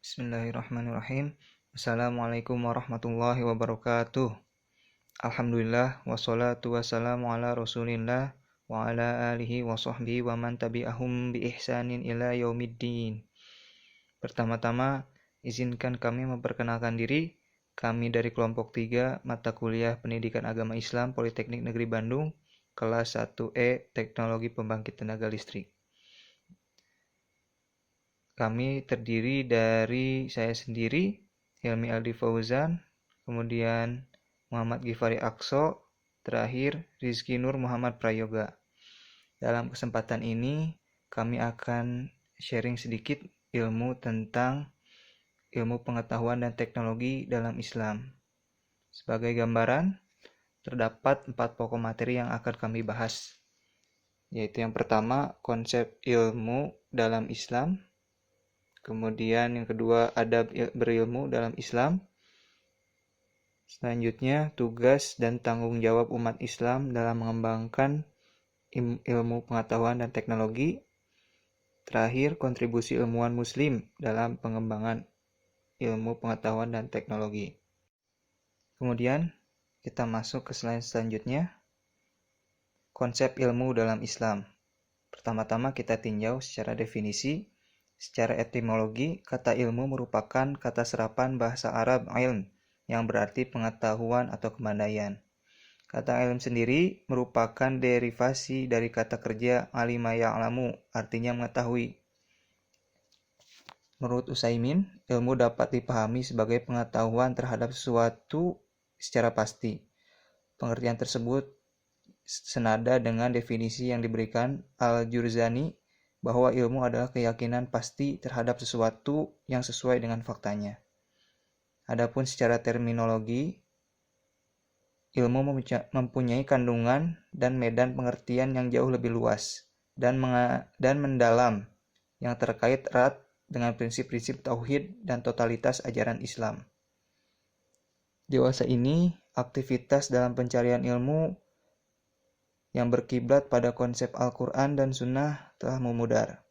Bismillahirrahmanirrahim. Assalamualaikum warahmatullahi wabarakatuh. Alhamdulillah wassalatu wassalamu ala Rasulillah wa ala alihi wa sahbihi wa man tabi'ahum bi ihsanin ila yaumiddin. Pertama-tama, izinkan kami memperkenalkan diri. Kami dari kelompok 3 mata kuliah Pendidikan Agama Islam Politeknik Negeri Bandung, kelas 1E Teknologi Pembangkit Tenaga Listrik. Kami terdiri dari saya sendiri, Hilmi Aldi Fauzan, kemudian Muhammad Gifari Akso, terakhir Rizky Nur Muhammad Prayoga. Dalam kesempatan ini, kami akan sharing sedikit ilmu tentang ilmu pengetahuan dan teknologi dalam Islam. Sebagai gambaran, terdapat 4 pokok materi yang akan kami bahas, yaitu yang pertama, konsep ilmu dalam Islam. Kemudian yang kedua, adab berilmu dalam Islam. Selanjutnya, tugas dan tanggung jawab umat Islam dalam mengembangkan ilmu pengetahuan dan teknologi. Terakhir, kontribusi ilmuwan muslim dalam pengembangan ilmu pengetahuan dan teknologi. Kemudian, kita masuk ke slide selanjutnya. Konsep ilmu dalam Islam. Pertama-tama kita tinjau secara definisi. Secara etimologi, kata ilmu merupakan kata serapan bahasa Arab ilm, yang berarti pengetahuan atau kepandaian. Kata ilm sendiri merupakan derivasi dari kata kerja alima ya'lamu, artinya mengetahui. Menurut Utsaimin, ilmu dapat dipahami sebagai pengetahuan terhadap sesuatu secara pasti. Pengertian tersebut senada dengan definisi yang diberikan Al-Jurzani, bahwa ilmu adalah keyakinan pasti terhadap sesuatu yang sesuai dengan faktanya. Adapun secara terminologi, ilmu mempunyai kandungan dan medan pengertian yang jauh lebih luas dan mendalam yang terkait erat dengan prinsip-prinsip tauhid dan totalitas ajaran Islam. Dewasa ini, aktivitas dalam pencarian ilmu yang berkiblat pada konsep Al-Quran dan Sunnah telah memudar.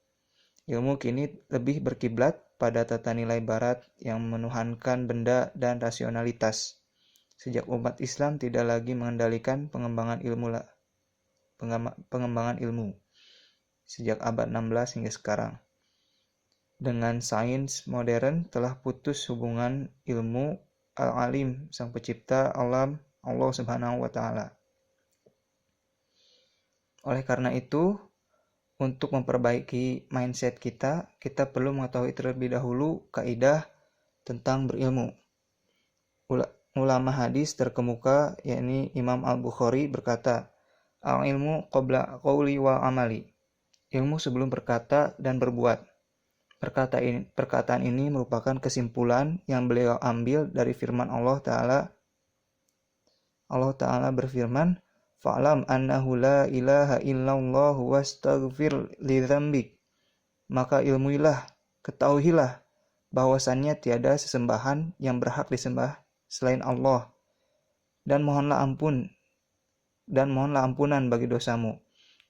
Ilmu kini lebih berkiblat pada tata nilai barat yang menuhankan benda dan rasionalitas. Sejak umat Islam tidak lagi mengendalikan pengembangan ilmu sejak abad 16 hingga sekarang. Dengan sains modern telah putus hubungan ilmu al-alim, sang pencipta alam, Allah Subhanahu wa Ta'ala. Oleh karena itu, untuk memperbaiki mindset kita perlu mengetahui terlebih dahulu kaidah tentang berilmu. Ulama hadis terkemuka, yakni Imam Al-Bukhari berkata, "Al-ilmu qabla qauli wa amali." Ilmu sebelum berkata dan berbuat. Perkataan ini merupakan kesimpulan yang beliau ambil dari firman Allah Ta'ala. Allah Ta'ala berfirman, "Fa'lam annahu la ilaha illallah wastaghfir lidzambik." Maka ilmuilah, ketahuilah bahwasannya tiada sesembahan yang berhak disembah selain Allah, dan mohonlah ampunan bagi dosamu.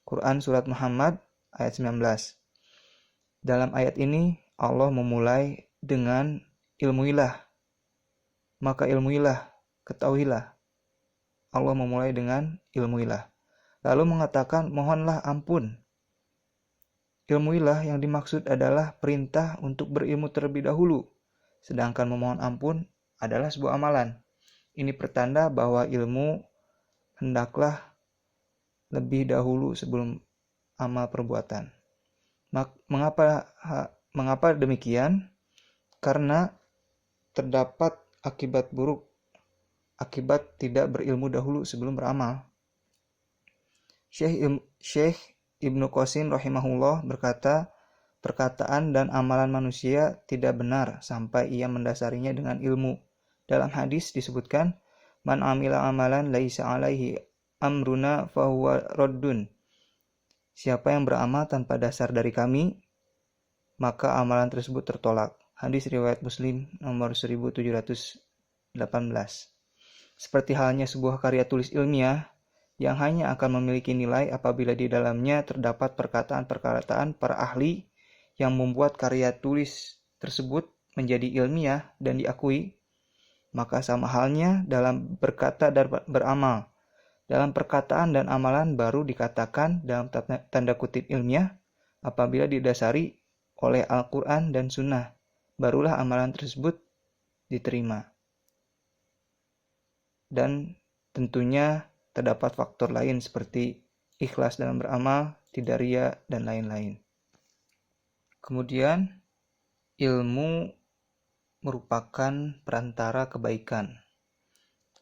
Quran Surat Muhammad ayat 19. Dalam ayat ini Allah memulai dengan ilmuilah. Maka ilmuilah, ketahuilah. Allah memulai dengan ilmuilah. Lalu mengatakan mohonlah ampun. Ilmuilah yang dimaksud adalah perintah untuk berilmu terlebih dahulu. Sedangkan memohon ampun adalah sebuah amalan. Ini pertanda bahwa ilmu hendaklah lebih dahulu sebelum amal perbuatan. Mengapa demikian? Karena terdapat akibat buruk akibat tidak berilmu dahulu sebelum beramal. Syekh Ibnu Qasim rahimahullah berkata, perkataan dan amalan manusia tidak benar sampai ia mendasarinya dengan ilmu. Dalam hadis disebutkan, "Man amila amalan laisa alaihi amruna fahuwa raddun." Siapa yang beramal tanpa dasar dari kami, maka amalan tersebut tertolak. Hadis riwayat Muslim nomor 1718. Seperti halnya sebuah karya tulis ilmiah yang hanya akan memiliki nilai apabila di dalamnya terdapat perkataan-perkataan para ahli yang membuat karya tulis tersebut menjadi ilmiah dan diakui, maka sama halnya dalam berkata dan beramal. Dalam perkataan dan amalan baru dikatakan dalam tanda kutip ilmiah apabila didasari oleh Al-Quran dan Sunnah, barulah amalan tersebut diterima. Dan tentunya terdapat faktor lain seperti ikhlas dalam beramal, tidak ria, dan lain-lain. Kemudian, ilmu merupakan perantara kebaikan.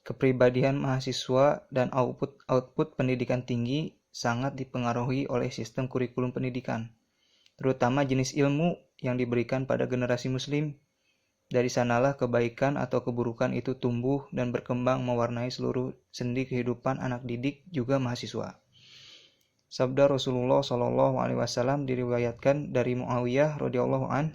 Kepribadian mahasiswa dan output pendidikan tinggi sangat dipengaruhi oleh sistem kurikulum pendidikan, terutama jenis ilmu yang diberikan pada generasi muslim. Dari sanalah kebaikan atau keburukan itu tumbuh dan berkembang mewarnai seluruh sendi kehidupan anak didik juga mahasiswa. Sabda Rasulullah SAW diriwayatkan dari Muawiyah radhiyallahu an.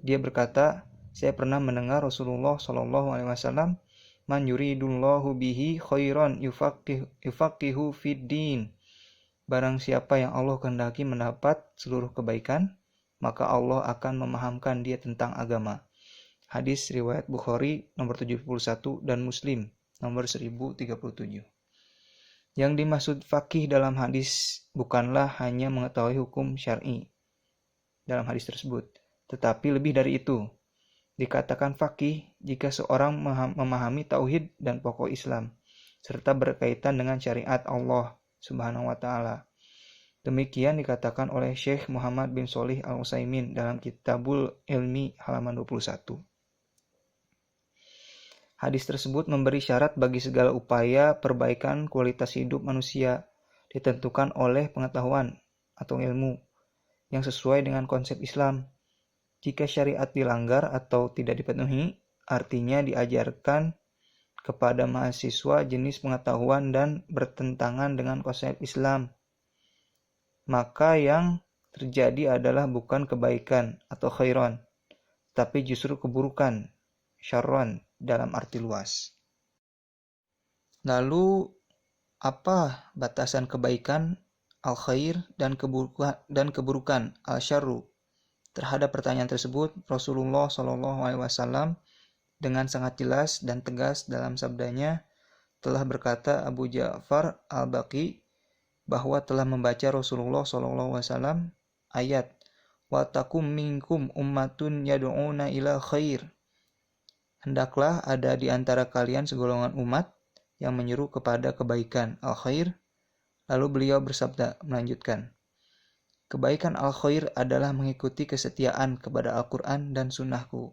Dia berkata, saya pernah mendengar Rasulullah SAW, man yuridullahu bihi khairan yufaqihu fid din. Barang siapa yang Allah kehendaki mendapat seluruh kebaikan, maka Allah akan memahamkan dia tentang agama. Hadis riwayat Bukhari nomor 71 dan Muslim nomor 1037. Yang dimaksud faqih dalam hadis bukanlah hanya mengetahui hukum syar'i dalam hadis tersebut, tetapi lebih dari itu. Dikatakan faqih jika seorang memahami tauhid dan pokok Islam serta berkaitan dengan syariat Allah Subhanahu wa taala. Demikian dikatakan oleh Syekh Muhammad bin Shalih Al-Utsaimin dalam Kitabul Ilmi halaman 21. Hadis tersebut memberi syarat bagi segala upaya perbaikan kualitas hidup manusia ditentukan oleh pengetahuan atau ilmu yang sesuai dengan konsep Islam. Jika syariat dilanggar atau tidak dipenuhi, artinya diajarkan kepada mahasiswa jenis pengetahuan dan bertentangan dengan konsep Islam. Maka yang terjadi adalah bukan kebaikan atau khairan, tapi justru keburukan, syarran dalam arti luas. Lalu, apa batasan kebaikan al-khair dan keburukan al-syarru? Terhadap pertanyaan tersebut, Rasulullah SAW dengan sangat jelas dan tegas dalam sabdanya telah berkata Abu Ja'far al-Baqi bahwa telah membaca Rasulullah SAW ayat wa takum minkum ummatun yad'una ila khair. Hendaklah ada di antara kalian segolongan umat yang menyeru kepada kebaikan al-khair. Lalu beliau bersabda melanjutkan, kebaikan al-khair adalah mengikuti kesetiaan kepada Al-Quran dan Sunnahku.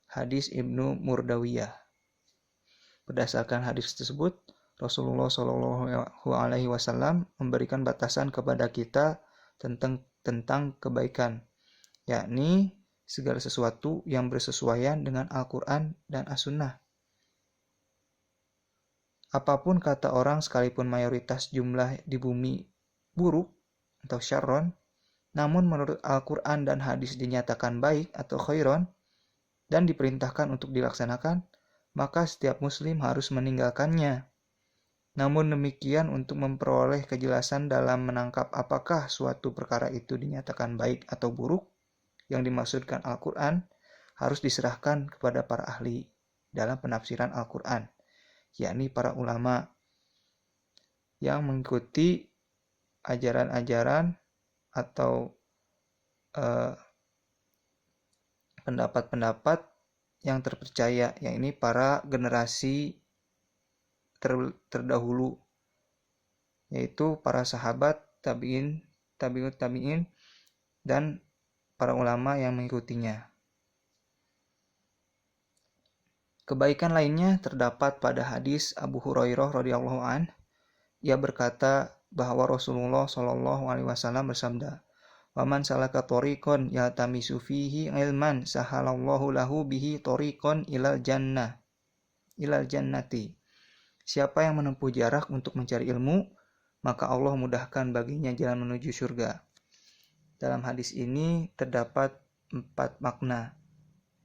Hadis Ibnu Murdawiyah. Berdasarkan hadis tersebut, Rasulullah SAW memberikan batasan kepada kita tentang kebaikan, yakni segala sesuatu yang bersesuaian dengan Al-Quran dan As-Sunnah. Apapun kata orang sekalipun mayoritas jumlah di bumi buruk atau syarron, namun menurut Al-Quran dan hadis dinyatakan baik atau khairon dan diperintahkan untuk dilaksanakan, maka setiap muslim harus meninggalkannya. Namun demikian untuk memperoleh kejelasan dalam menangkap apakah suatu perkara itu dinyatakan baik atau buruk, yang dimaksudkan Al-Quran harus diserahkan kepada para ahli dalam penafsiran Al-Quran, yakni para ulama yang mengikuti ajaran-ajaran atau pendapat-pendapat yang terpercaya, yakni para generasi terdahulu, yaitu para sahabat, tabi'in, tabi'ut tabi'in, dan para ulama yang mengikutinya. Kebaikan lainnya terdapat pada hadis Abu Hurairah radhiyallahu an. Ia berkata bahwa Rasulullah SAW bersabda, "Waman salaka thoriqan yaltamisu fihi ilman sahalallahu lahu bihi thoriqan ilal jannati." Siapa yang menempuh jarak untuk mencari ilmu, maka Allah mudahkan baginya jalan menuju surga. Dalam hadis ini terdapat 4 makna,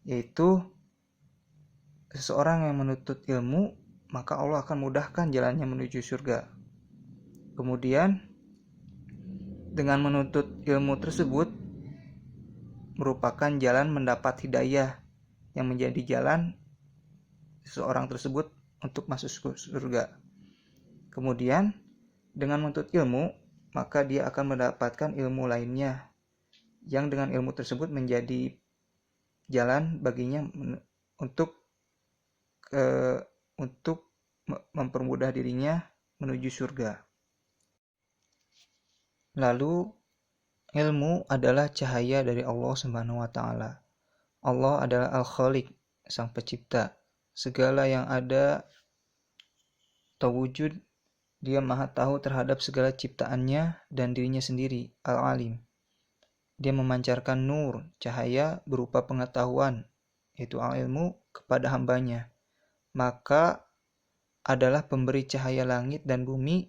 yaitu seseorang yang menuntut ilmu, maka Allah akan mudahkan jalannya menuju surga. Kemudian, dengan menuntut ilmu tersebut merupakan jalan mendapat hidayah yang menjadi jalan seseorang tersebut untuk masuk surga. Kemudian dengan menuntut ilmu, maka dia akan mendapatkan ilmu lainnya yang dengan ilmu tersebut menjadi jalan baginya untuk mempermudah dirinya menuju surga. Lalu ilmu adalah cahaya dari Allah Subhanahu wa taala. Allah adalah Al-Khaliq, Sang Pencipta. Segala yang ada atau wujud, Dia Maha tahu terhadap segala ciptaannya dan dirinya sendiri, Al-Alim. Dia memancarkan nur, cahaya berupa pengetahuan, yaitu al-ilmu, kepada hambanya. Maka adalah pemberi cahaya langit dan bumi,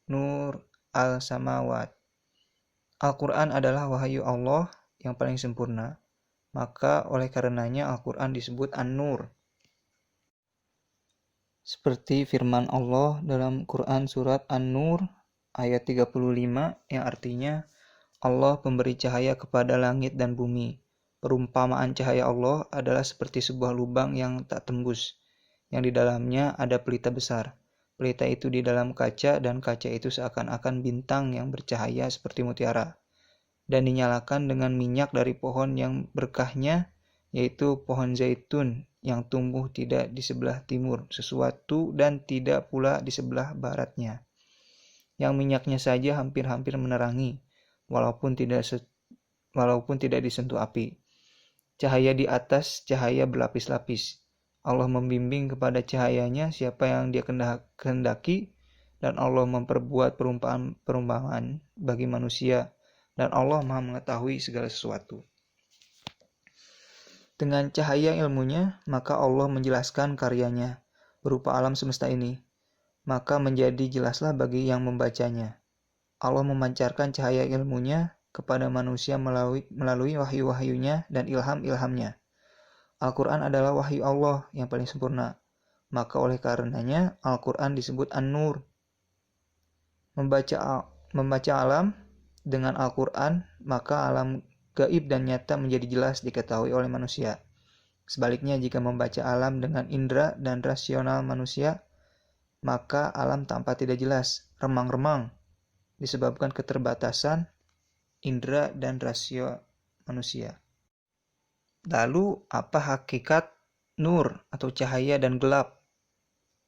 nur al-samawat. Al-Quran adalah wahyu Allah yang paling sempurna. Maka oleh karenanya Al-Quran disebut An-Nur. Seperti firman Allah dalam Quran surat An-Nur ayat 35 yang artinya Allah pemberi cahaya kepada langit dan bumi. Perumpamaan cahaya Allah adalah seperti sebuah lubang yang tak tembus, yang di dalamnya ada pelita besar. Pelita itu di dalam kaca dan kaca itu seakan-akan bintang yang bercahaya seperti mutiara. Dan dinyalakan dengan minyak dari pohon yang berkahnya, yaitu pohon zaitun yang tumbuh tidak di sebelah timur sesuatu dan tidak pula di sebelah baratnya. Yang minyaknya saja hampir-hampir menerangi, walaupun tidak disentuh api. Cahaya di atas cahaya berlapis-lapis. Allah membimbing kepada cahayanya siapa yang Dia kehendaki, dan Allah memperbuat perumpamaan bagi manusia, dan Allah Maha mengetahui segala sesuatu. Dengan cahaya ilmunya, maka Allah menjelaskan karyanya berupa alam semesta ini. Maka menjadi jelaslah bagi yang membacanya. Allah memancarkan cahaya ilmunya kepada manusia melalui wahyu-wahyunya dan ilham-ilhamnya. Al-Quran adalah wahyu Allah yang paling sempurna. Maka oleh karenanya Al-Quran disebut An-Nur. Membaca alam dengan Al-Quran, maka alam gaib dan nyata menjadi jelas diketahui oleh manusia. Sebaliknya, jika membaca alam dengan indera dan rasional manusia, maka alam tampak tidak jelas, remang-remang, disebabkan keterbatasan indera dan rasio manusia. Lalu, apa hakikat nur atau cahaya dan gelap?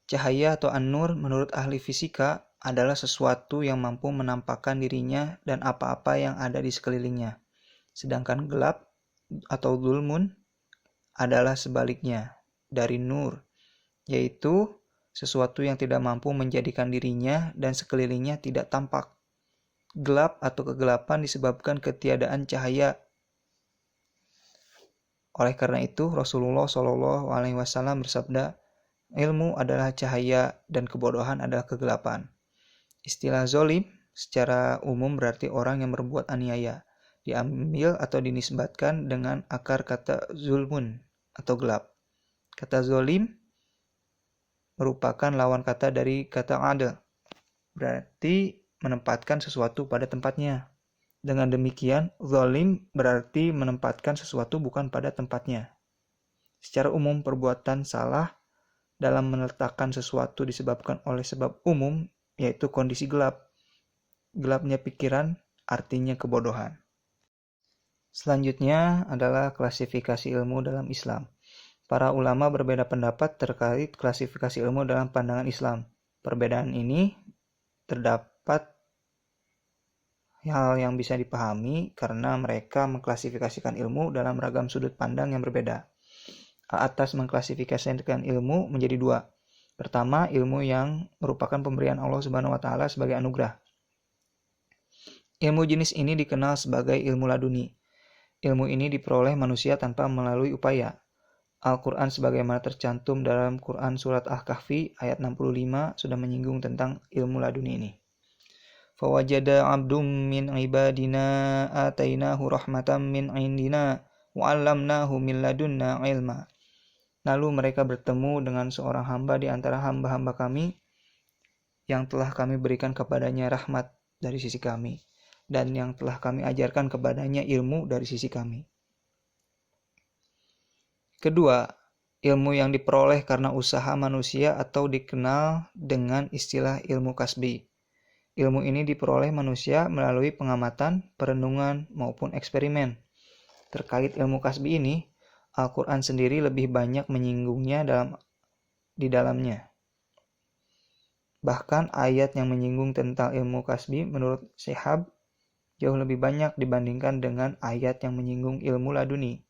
Cahaya atau an-nur menurut ahli fisika adalah sesuatu yang mampu menampakkan dirinya dan apa-apa yang ada di sekelilingnya. Sedangkan gelap atau zulmun adalah sebaliknya dari nur, yaitu sesuatu yang tidak mampu menjadikan dirinya dan sekelilingnya tidak tampak. Gelap atau kegelapan disebabkan ketiadaan cahaya. Oleh karena itu, Rasulullah SAW bersabda, ilmu adalah cahaya dan kebodohan adalah kegelapan. Istilah zolim secara umum berarti orang yang berbuat aniaya. Diambil atau dinisbatkan dengan akar kata zulmun atau gelap. Kata zolim merupakan lawan kata dari kata adl, berarti menempatkan sesuatu pada tempatnya. Dengan demikian, zolim berarti menempatkan sesuatu bukan pada tempatnya. Secara umum, perbuatan salah dalam meletakkan sesuatu disebabkan oleh sebab umum, yaitu kondisi gelap. Gelapnya pikiran artinya kebodohan. Selanjutnya adalah klasifikasi ilmu dalam Islam. Para ulama berbeda pendapat terkait klasifikasi ilmu dalam pandangan Islam. Perbedaan ini terdapat hal yang bisa dipahami karena mereka mengklasifikasikan ilmu dalam ragam sudut pandang yang berbeda. Atas mengklasifikasikan ilmu menjadi dua. Pertama, ilmu yang merupakan pemberian Allah Subhanahu wa taala sebagai anugerah. Ilmu jenis ini dikenal sebagai ilmu laduni. Ilmu ini diperoleh manusia tanpa melalui upaya. Al-Quran sebagaimana tercantum dalam Quran Surat Al-Kahfi ayat 65 sudah menyinggung tentang ilmu laduni ini. Fawajada abdum min ibadina atainahu rahmatam min indina wa 'allamnahu min ladunna ilma. Lalu mereka bertemu dengan seorang hamba di antara hamba-hamba kami yang telah kami berikan kepadanya rahmat dari sisi kami, dan yang telah kami ajarkan kepadanya ilmu dari sisi kami. Kedua, ilmu yang diperoleh karena usaha manusia atau dikenal dengan istilah ilmu kasbi. Ilmu ini diperoleh manusia melalui pengamatan, perenungan, maupun eksperimen. Terkait ilmu kasbi ini, Al-Quran sendiri lebih banyak menyinggungnya di dalamnya. Bahkan ayat yang menyinggung tentang ilmu kasbi menurut Syihab jauh lebih banyak dibandingkan dengan ayat yang menyinggung ilmu laduni.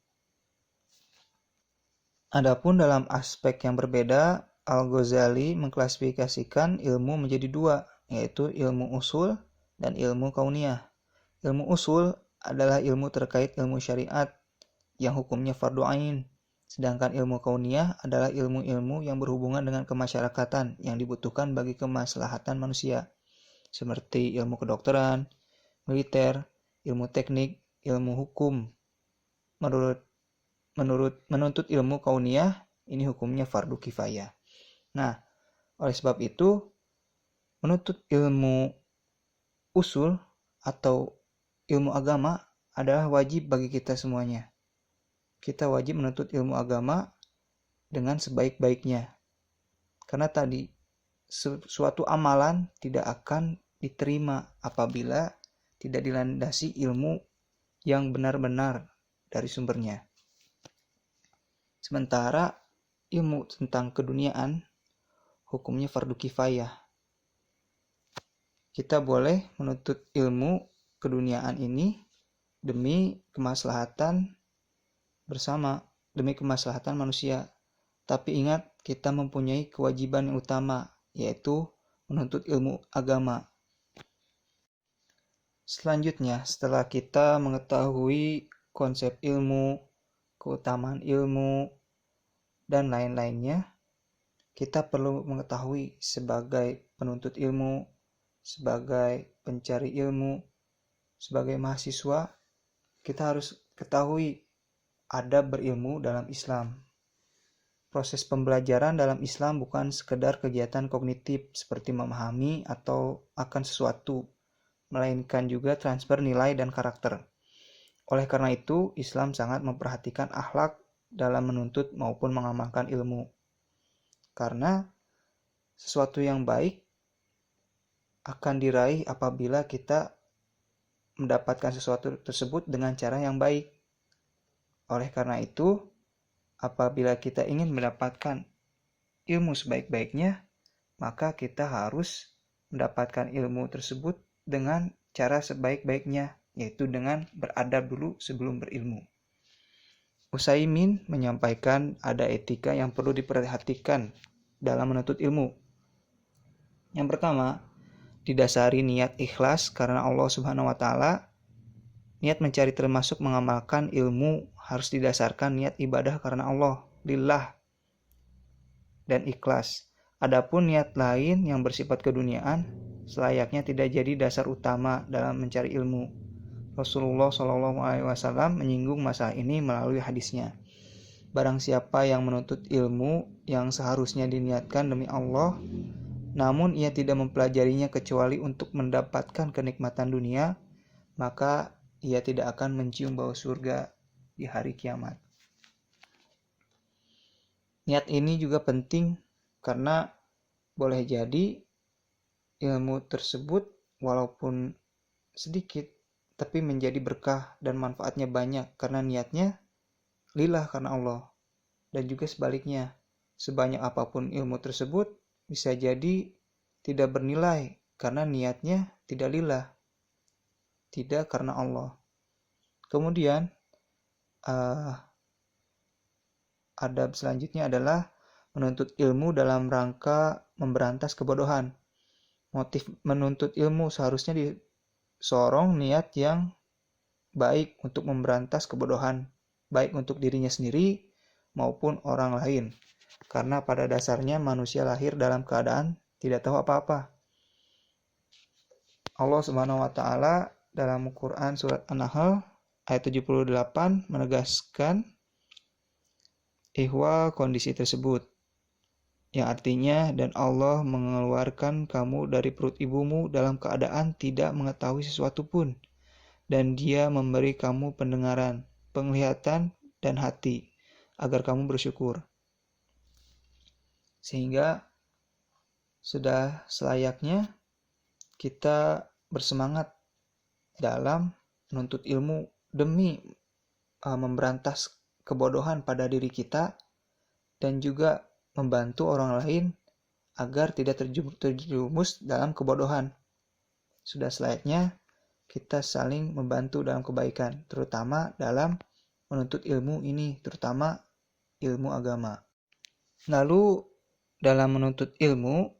Adapun dalam aspek yang berbeda, Al-Ghazali mengklasifikasikan ilmu menjadi dua, yaitu ilmu usul dan ilmu kauniyah. Ilmu usul adalah ilmu terkait ilmu syariat yang hukumnya fardu ain, sedangkan ilmu kauniyah adalah ilmu-ilmu yang berhubungan dengan kemasyarakatan yang dibutuhkan bagi kemaslahatan manusia, seperti ilmu kedokteran, militer, ilmu teknik, ilmu hukum. Menuntut ilmu kauniyah ini hukumnya fardu kifayah. Nah, oleh sebab itu menuntut ilmu usul atau ilmu agama adalah wajib bagi kita semuanya. Kita wajib menuntut ilmu agama dengan sebaik-baiknya. Karena tadi suatu amalan tidak akan diterima apabila tidak dilandasi ilmu yang benar-benar dari sumbernya. Sementara ilmu tentang keduniaan hukumnya fardu kifayah. Kita boleh menuntut ilmu keduniaan ini demi kemaslahatan bersama, demi kemaslahatan manusia. Tapi ingat, kita mempunyai kewajiban yang utama, yaitu menuntut ilmu agama. Selanjutnya, setelah kita mengetahui konsep ilmu, keutamaan ilmu, dan lain-lainnya, kita perlu mengetahui sebagai penuntut ilmu, sebagai pencari ilmu, sebagai mahasiswa, kita harus ketahui adab berilmu dalam Islam. Proses pembelajaran dalam Islam bukan sekedar kegiatan kognitif seperti memahami atau akan sesuatu, melainkan juga transfer nilai dan karakter. Oleh karena itu, Islam sangat memperhatikan akhlak dalam menuntut maupun mengamalkan ilmu. Karena sesuatu yang baik akan diraih apabila kita mendapatkan sesuatu tersebut dengan cara yang baik. Oleh karena itu, apabila kita ingin mendapatkan ilmu sebaik-baiknya, maka kita harus mendapatkan ilmu tersebut dengan cara sebaik-baiknya, yaitu dengan beradab dulu sebelum berilmu. Utsaimin menyampaikan ada etika yang perlu diperhatikan dalam menuntut ilmu. Yang pertama, didasari niat ikhlas karena Allah Subhanahu wa taala. Niat mencari termasuk mengamalkan ilmu harus didasarkan niat ibadah karena Allah, lillah, dan ikhlas. Adapun niat lain yang bersifat keduniaan selayaknya tidak jadi dasar utama dalam mencari ilmu. Rasulullah SAW menyinggung masalah ini melalui hadisnya. Barang siapa yang menuntut ilmu yang seharusnya diniatkan demi Allah, namun ia tidak mempelajarinya kecuali untuk mendapatkan kenikmatan dunia, maka ia tidak akan mencium bau surga di hari kiamat. Niat ini juga penting karena boleh jadi ilmu tersebut walaupun sedikit tapi menjadi berkah dan manfaatnya banyak karena niatnya lillah karena Allah. Dan juga sebaliknya, sebanyak apapun ilmu tersebut bisa jadi tidak bernilai karena niatnya tidak lillah, tidak karena Allah. Kemudian adab selanjutnya adalah menuntut ilmu dalam rangka memberantas kebodohan. Motif menuntut ilmu seharusnya disorong niat yang baik untuk memberantas kebodohan, baik untuk dirinya sendiri maupun orang lain. Karena pada dasarnya manusia lahir dalam keadaan tidak tahu apa-apa. Allah Subhanahu wa taala dalam Quran surat An-Nahl ayat 78 menegaskan ihwa kondisi tersebut, yang artinya, dan Allah mengeluarkan kamu dari perut ibumu dalam keadaan tidak mengetahui sesuatu pun, dan Dia memberi kamu pendengaran, penglihatan, dan hati. agar kamu bersyukur. Sehingga sudah selayaknya kita bersemangat dalam menuntut ilmu demi memberantas kebodohan pada diri kita dan juga membantu orang lain agar tidak terjerumus dalam kebodohan. Sudah selayaknya kita saling membantu dalam kebaikan, terutama dalam menuntut ilmu ini, terutama ilmu agama. Lalu dalam menuntut ilmu,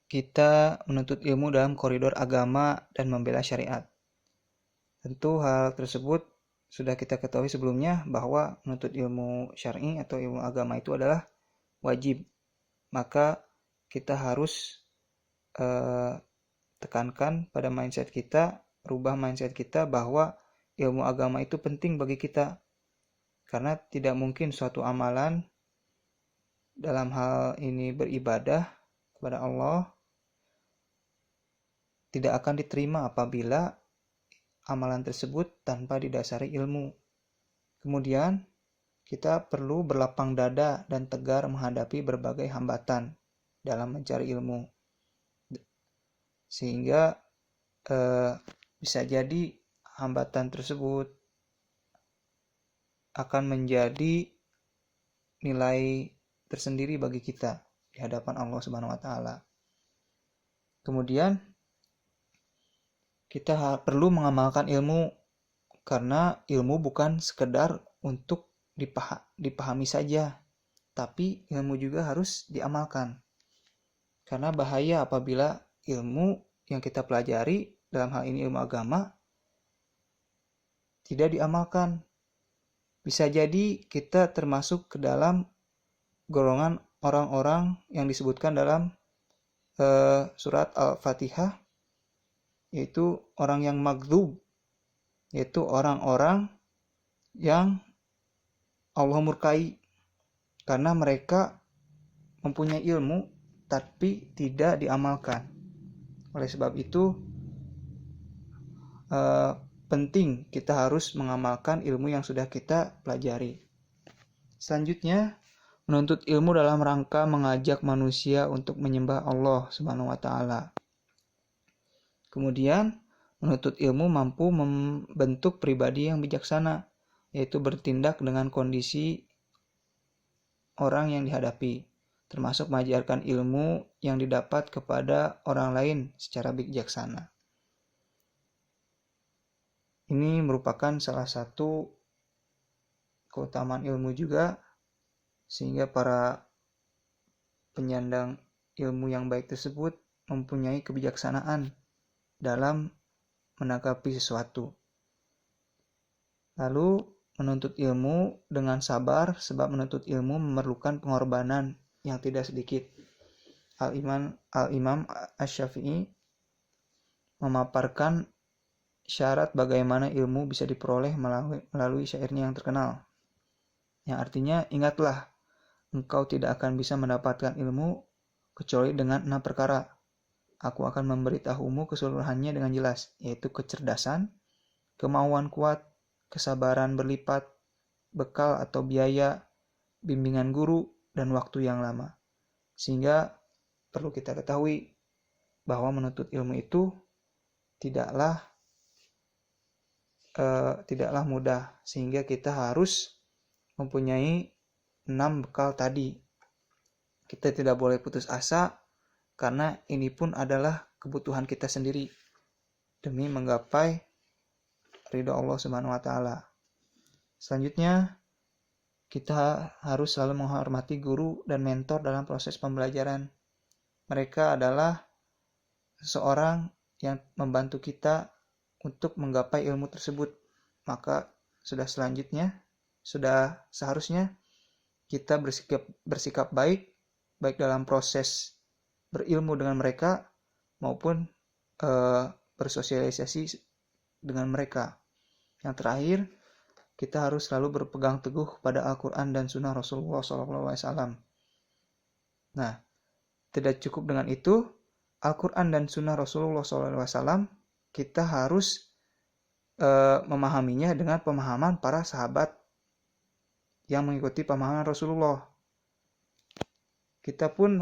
kita menuntut ilmu dalam koridor agama dan membela syariat. Tentu hal tersebut sudah kita ketahui sebelumnya bahwa menuntut ilmu syar'i atau ilmu agama itu adalah wajib. Maka kita harus tekankan pada mindset kita, rubah mindset kita bahwa ilmu agama itu penting bagi kita. Karena tidak mungkin suatu amalan dalam hal ini beribadah kepada Allah tidak akan diterima apabila amalan tersebut tanpa didasari ilmu. Kemudian kita perlu berlapang dada dan tegar menghadapi berbagai hambatan dalam mencari ilmu. Sehingga bisa jadi hambatan tersebut akan menjadi nilai tersendiri bagi kita di hadapan Allah Subhanahu wa taala. Kemudian kita perlu mengamalkan ilmu karena ilmu bukan sekedar untuk dipahami saja, tapi ilmu juga harus diamalkan. Karena bahaya apabila ilmu yang kita pelajari, dalam hal ini ilmu agama, tidak diamalkan. Bisa jadi kita termasuk ke dalam golongan orang-orang yang disebutkan dalam surat Al-Fatihah, yaitu orang yang maghdub, yaitu orang-orang yang Allah murkai karena mereka mempunyai ilmu tapi tidak diamalkan. Oleh sebab itu penting kita harus mengamalkan ilmu yang sudah kita pelajari. Selanjutnya, menuntut ilmu dalam rangka mengajak manusia untuk menyembah Allah Subhanahu wa taala. Kemudian, menuntut ilmu mampu membentuk pribadi yang bijaksana, yaitu bertindak dengan kondisi orang yang dihadapi, termasuk mengajarkan ilmu yang didapat kepada orang lain secara bijaksana. Ini merupakan salah satu keutamaan ilmu juga, sehingga para penyandang ilmu yang baik tersebut mempunyai kebijaksanaan dalam menanggapi sesuatu. Lalu menuntut ilmu dengan sabar, sebab menuntut ilmu memerlukan pengorbanan yang tidak sedikit. Al-Imam Asy-Syafi'i memaparkan syarat bagaimana ilmu bisa diperoleh melalui syairnya yang terkenal. Yang artinya, ingatlah, engkau tidak akan bisa mendapatkan ilmu kecuali dengan 6 perkara. Aku akan memberitahumu keseluruhannya dengan jelas, yaitu kecerdasan, kemauan kuat, kesabaran berlipat, bekal atau biaya, bimbingan guru, dan waktu yang lama. Sehingga perlu kita ketahui bahwa menuntut ilmu itu tidaklah mudah, sehingga kita harus mempunyai 6 bekal tadi. Kita tidak boleh putus asa, karena ini pun adalah kebutuhan kita sendiri demi menggapai ridho Allah Subhanahu wa taala. Selanjutnya, kita harus selalu menghormati guru dan mentor dalam proses pembelajaran. Mereka adalah seseorang yang membantu kita untuk menggapai ilmu tersebut. Maka sudah seharusnya kita bersikap baik dalam proses berilmu dengan mereka maupun bersosialisasi dengan mereka. Yang terakhir, kita harus selalu berpegang teguh pada Al-Quran dan Sunnah Rasulullah SAW. Nah, tidak cukup dengan itu, Al-Quran dan Sunnah Rasulullah SAW kita harus memahaminya dengan pemahaman para sahabat yang mengikuti pemahaman Rasulullah. Kita pun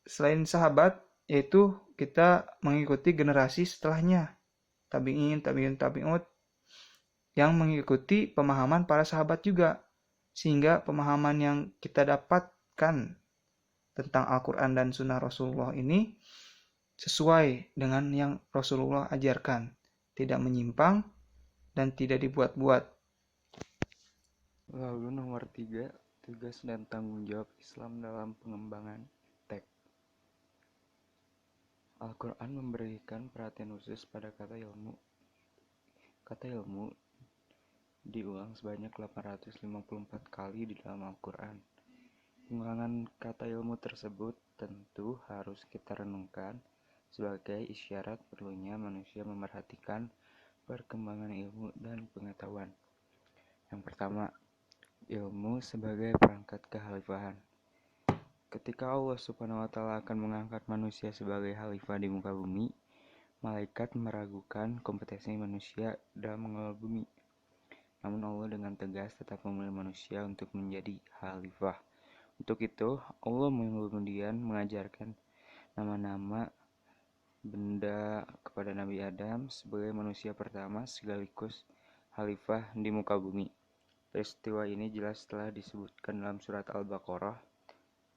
selain sahabat, yaitu kita mengikuti generasi setelahnya, tabi'in, tabi'ut, yang mengikuti pemahaman para sahabat juga. Sehingga pemahaman yang kita dapatkan tentang Al-Quran dan Sunnah Rasulullah ini sesuai dengan yang Rasulullah ajarkan, tidak menyimpang dan tidak dibuat-buat. Lalu nomor 3, tugas dan tanggung jawab Islam dalam pengembangan teks. Al-Quran memberikan perhatian khusus pada kata ilmu. Kata ilmu diulang sebanyak 854 kali di dalam Al-Quran. Pengulangan kata ilmu tersebut tentu harus kita renungkan sebagai isyarat perlunya manusia memerhatikan perkembangan ilmu dan pengetahuan. Yang pertama, ilmu sebagai perangkat kekhalifahan. Ketika Allah Subhanahu wa Ta'ala akan mengangkat manusia sebagai khalifah di muka bumi, malaikat meragukan kompetensi manusia dalam mengelola bumi. Namun Allah dengan tegas tetap memilih manusia untuk menjadi khalifah. Untuk itu, Allah kemudian mengajarkan nama-nama benda kepada Nabi Adam sebagai manusia pertama sekaligus khalifah di muka bumi. Peristiwa ini jelas telah disebutkan dalam surat Al-Baqarah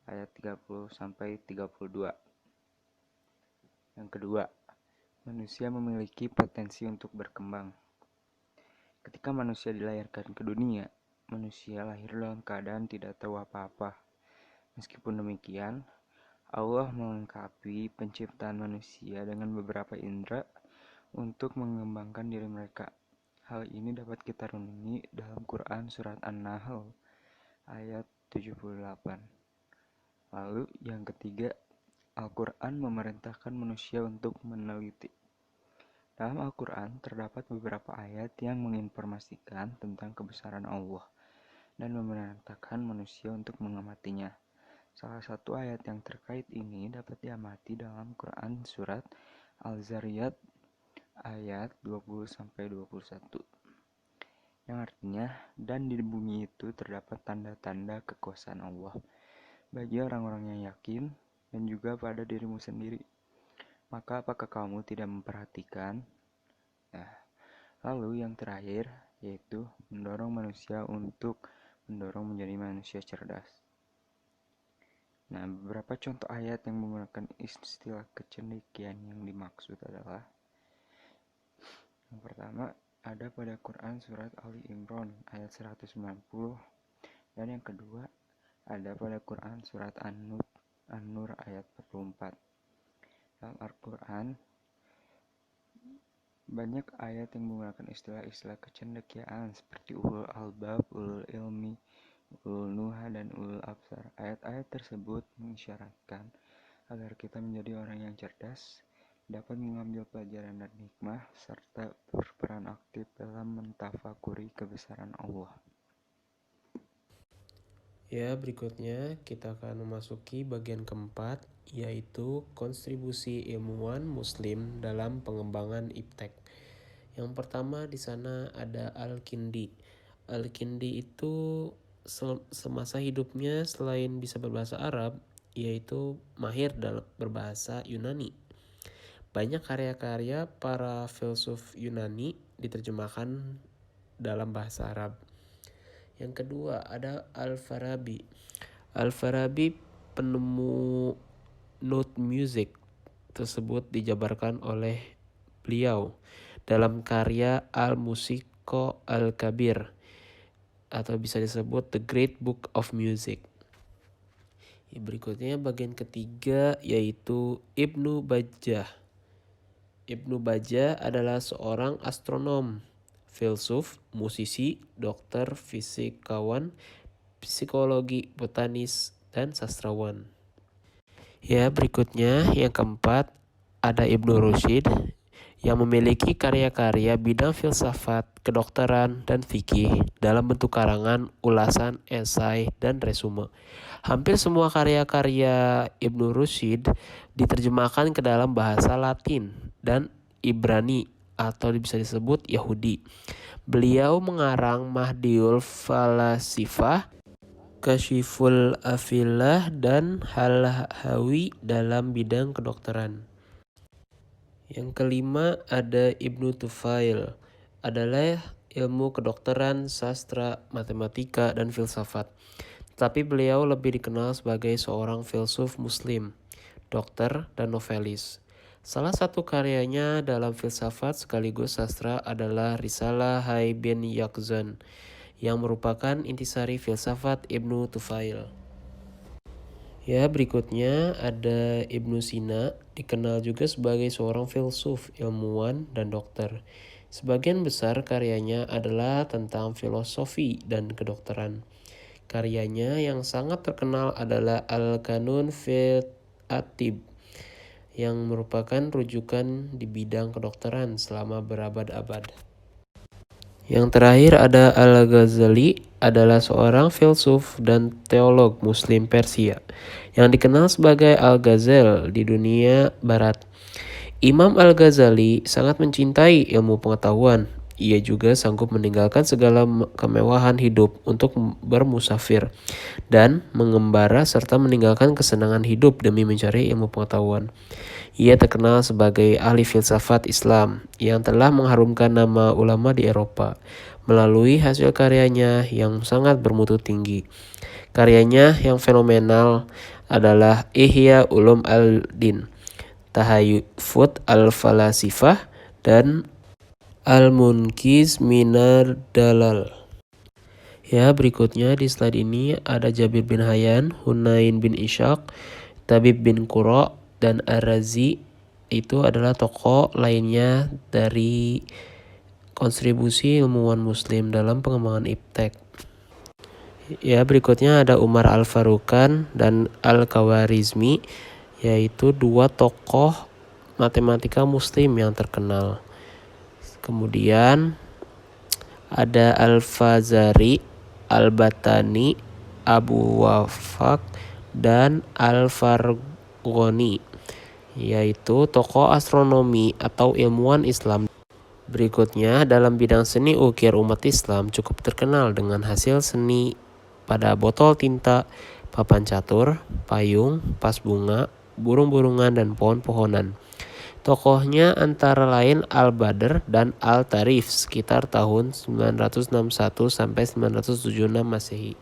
ayat 30-32. Yang kedua, manusia memiliki potensi untuk berkembang. Ketika manusia dilahirkan ke dunia, manusia lahir dalam keadaan tidak tahu apa-apa. Meskipun demikian, Allah melengkapi penciptaan manusia dengan beberapa indera untuk mengembangkan diri mereka. Hal ini dapat kita renungi dalam Quran surat An-Nahl ayat 78. Lalu yang ketiga, Al-Quran memerintahkan manusia untuk meneliti. Dalam Al-Quran terdapat beberapa ayat yang menginformasikan tentang kebesaran Allah dan memerintahkan manusia untuk mengamatinya. Salah satu ayat yang terkait ini dapat diamati dalam Quran surat Al-Zariyat ayat 20-21. Yang artinya, dan di bumi itu terdapat tanda-tanda kekuasaan Allah bagi orang-orang yang yakin dan juga pada dirimu sendiri. Maka apakah kamu tidak memperhatikan? Lalu yang terakhir yaitu mendorong manusia untuk mendorong menjadi manusia cerdas. Beberapa contoh ayat yang menggunakan istilah kecendekian yang dimaksud adalah: yang pertama, ada pada Quran surat Ali Imran ayat 190, dan yang kedua, ada pada Quran surat An-Nur ayat 44. Dalam Al-Quran, banyak ayat yang menggunakan istilah-istilah kecendekiaan seperti ulul albab, ulul ilmi, ulul nuha, dan ulul absar. Ayat-ayat tersebut mengisyaratkan agar kita menjadi orang yang cerdas, dapat mengambil pelajaran dan hikmah, serta berperan aktif dalam mentafakuri kebesaran Allah. Ya, berikutnya kita akan memasuki bagian keempat, yaitu kontribusi ilmuwan muslim dalam pengembangan iptek. Yang pertama di sana ada Al-Kindi. Al-Kindi itu semasa hidupnya selain bisa berbahasa Arab, yaitu mahir dalam berbahasa Yunani. Banyak karya-karya para filsuf Yunani diterjemahkan dalam bahasa Arab. Yang kedua ada Al-Farabi. Al-Farabi penemu note music tersebut dijabarkan oleh beliau dalam karya Al-Musiqo Al-Kabir, atau bisa disebut The Great Book of Music. Berikutnya bagian ketiga yaitu Ibnu Bajjah. Ibnu Bajjah adalah seorang astronom, filsuf, musisi, dokter, fisikawan, psikologi, botanis, dan sastrawan. Ya, berikutnya yang keempat ada Ibnu Rushd yang memiliki karya-karya bidang filsafat, kedokteran, dan fikih dalam bentuk karangan, ulasan, esai, dan resume. Hampir semua karya-karya Ibnu Rushd diterjemahkan ke dalam bahasa Latin dan Ibrani atau bisa disebut Yahudi. Beliau mengarang Mahdiul Falasifah, Kasyiful Afilah, dan Hal-Hawi dalam bidang kedokteran. Yang kelima ada Ibnu Tufail, adalah ilmu kedokteran, sastra, matematika, dan filsafat. Tapi beliau lebih dikenal sebagai seorang filsuf muslim, dokter, dan novelis. Salah satu karyanya dalam filsafat sekaligus sastra adalah Risalah Hai bin Yaqzan, yang merupakan intisari filsafat Ibnu Tufail. Ya, berikutnya ada Ibnu Sina, dikenal juga sebagai seorang filsuf, ilmuwan, dan dokter. Sebagian besar karyanya adalah tentang filosofi dan kedokteran. Karyanya yang sangat terkenal adalah Al-Qanun fil Atib, yang merupakan rujukan di bidang kedokteran selama berabad-abad. Yang terakhir ada Al-Ghazali, adalah seorang filsuf dan teolog muslim Persia yang dikenal sebagai Al-Ghazal di dunia barat. Imam Al-Ghazali sangat mencintai ilmu pengetahuan. Ia juga sanggup meninggalkan segala kemewahan hidup untuk bermusafir dan mengembara serta meninggalkan kesenangan hidup demi mencari ilmu pengetahuan. Ia terkenal sebagai ahli filsafat Islam yang telah mengharumkan nama ulama di Eropa melalui hasil karyanya yang sangat bermutu tinggi. Karyanya yang fenomenal adalah Ihya Ulum al-Din, Tahayufut al-Falasifah, dan Al-Munqiz minar Dalal. Ya, berikutnya di slide ini ada Jabir bin Hayyan, Hunain bin Ishaq, Tabib bin Qura, dan Ar-Razi. Itu adalah tokoh lainnya dari kontribusi ilmuwan muslim dalam pengembangan iptek. Ya, berikutnya ada Umar al-Faruqan dan Al-Khawarizmi, yaitu dua tokoh matematika muslim yang terkenal. Kemudian ada Al-Fazari, Al-Batani, Abu Wafaq, dan Al-Farghani, yaitu tokoh astronomi atau ilmuwan Islam. Berikutnya, dalam bidang seni ukir umat Islam cukup terkenal dengan hasil seni pada botol tinta, papan catur, payung, pas bunga, burung-burungan, dan pohon-pohonan. Tokohnya antara lain Al-Badr dan Al-Tarif sekitar tahun 961 sampai 976 Masehi.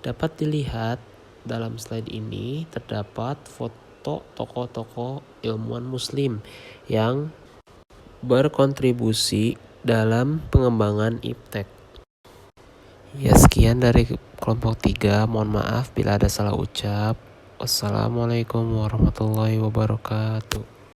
Dapat dilihat dalam slide ini terdapat foto tokoh-tokoh ilmuwan muslim yang berkontribusi dalam pengembangan iptek. Ya, sekian dari kelompok 3. Mohon maaf bila ada salah ucap. Wassalamualaikum warahmatullahi wabarakatuh.